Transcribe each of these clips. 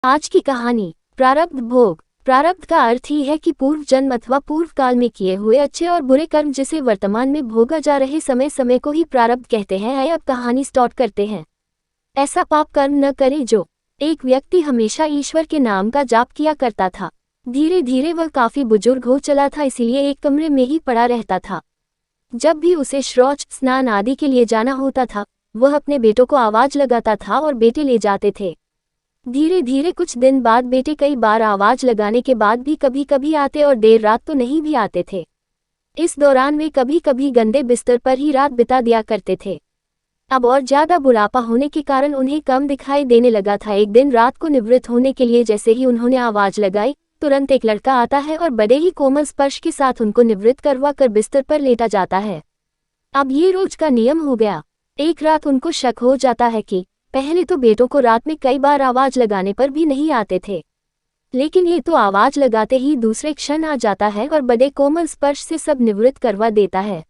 आज की कहानी प्रारब्ध भोग। प्रारब्ध का अर्थ ही है कि पूर्व जन्म अथवा पूर्व काल में किए हुए अच्छे और बुरे कर्म जिसे वर्तमान में भोगा जा रहे समय को ही प्रारब्ध कहते हैं। आइए अब कहानी स्टार्ट करते हैं। ऐसा पाप कर्म न करे जो। एक व्यक्ति हमेशा ईश्वर के नाम का जाप किया करता था। धीरे धीरे वह काफी बुजुर्ग हो चला था, इसलिए एक कमरे में ही पड़ा रहता था। जब भी उसे शौच स्नान आदि के लिए जाना होता था, वह अपने बेटों को आवाज लगाता था और बेटे ले जाते थे। धीरे धीरे कुछ दिन बाद बेटे कई बार आवाज लगाने के बाद भी कभी कभी आते और देर रात तो नहीं भी आते थे। इस दौरान वे कभी कभी गंदे बिस्तर पर ही रात बिता दिया करते थे। अब और ज्यादा बुढ़ापा होने के कारण उन्हें कम दिखाई देने लगा था। एक दिन रात को निवृत्त होने के लिए जैसे ही उन्होंने आवाज लगाई, तुरंत एक लड़का आता है और बड़े ही कोमल स्पर्श के साथ उनको निवृत्त करवा कर बिस्तर पर लेटा जाता है। अब ये रोज का नियम हो गया। एक रात उनको शक हो जाता है कि पहले तो बेटों को रात में कई बार आवाज लगाने पर भी नहीं आते थे, लेकिन ये तो आवाज लगाते ही दूसरे क्षण आ जाता है और बड़े कोमल स्पर्श से सब निवृत्त करवा देता है।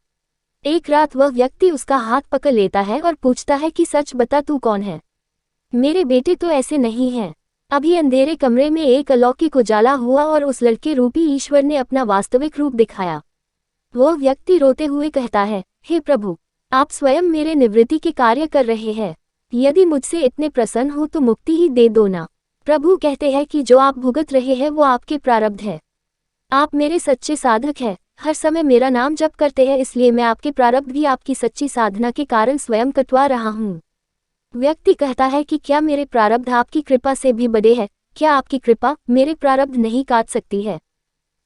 एक रात वह व्यक्ति उसका हाथ पकड़ लेता है और पूछता है कि सच बता, तू कौन है? मेरे बेटे तो ऐसे नहीं हैं। अभी अंधेरे कमरे में एक अलौकिक उजाला हुआ और उस लड़के रूपी ईश्वर ने अपना वास्तविक रूप दिखाया। वह व्यक्ति रोते हुए कहता है, हे प्रभु, आप स्वयं मेरे निवृत्ति के कार्य कर रहे हैं। यदि मुझसे इतने प्रसन्न हो तो मुक्ति ही दे दो ना। प्रभु कहते हैं कि जो आप भुगत रहे हैं वो आपके प्रारब्ध है। आप मेरे सच्चे साधक हैं, हर समय मेरा नाम जप करते हैं, इसलिए मैं आपके प्रारब्ध भी आपकी सच्ची साधना के कारण स्वयं कटवा रहा हूँ। व्यक्ति कहता है कि क्या मेरे प्रारब्ध आपकी कृपा से भी बड़े हैं? क्या आपकी कृपा मेरे प्रारब्ध नहीं काट सकती है?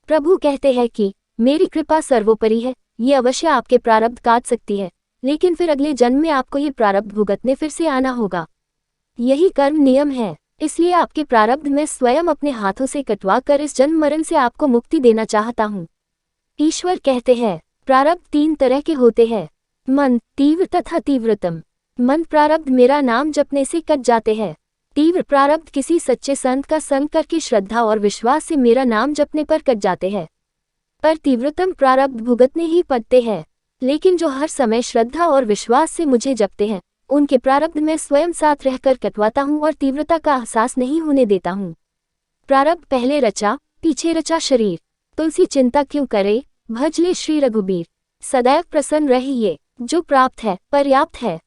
प्रभु कहते हैं कि मेरी कृपा सर्वोपरि है, ये अवश्य आपके प्रारब्ध काट सकती है, लेकिन फिर अगले जन्म में आपको ये प्रारब्ध भुगतने फिर से आना होगा। यही कर्म नियम है, इसलिए आपके प्रारब्ध मैं स्वयं अपने हाथों से कटवा कर इस जन्म मरण से आपको मुक्ति देना चाहता हूँ। ईश्वर कहते हैं, प्रारब्ध 3 तरह के होते हैं, मन, तीव्र तथा तीव्रतम। मन प्रारब्ध मेरा नाम जपने से कट जाते हैं। तीव्र प्रारब्ध किसी सच्चे संत का संग करके श्रद्धा और विश्वास से मेरा नाम जपने पर कट जाते हैं। पर तीव्रतम प्रारब्ध भुगतने ही पड़ते हैं, लेकिन जो हर समय श्रद्धा और विश्वास से मुझे जपते हैं, उनके प्रारब्ध मैं स्वयं साथ रहकर कटवाता हूँ और तीव्रता का एहसास नहीं होने देता हूँ। प्रारब्ध पहले रचा पीछे रचा शरीर, तुलसी चिंता क्यों करे, भज ले श्री रघुबीर। सदैव प्रसन्न रहिए, जो प्राप्त है पर्याप्त है,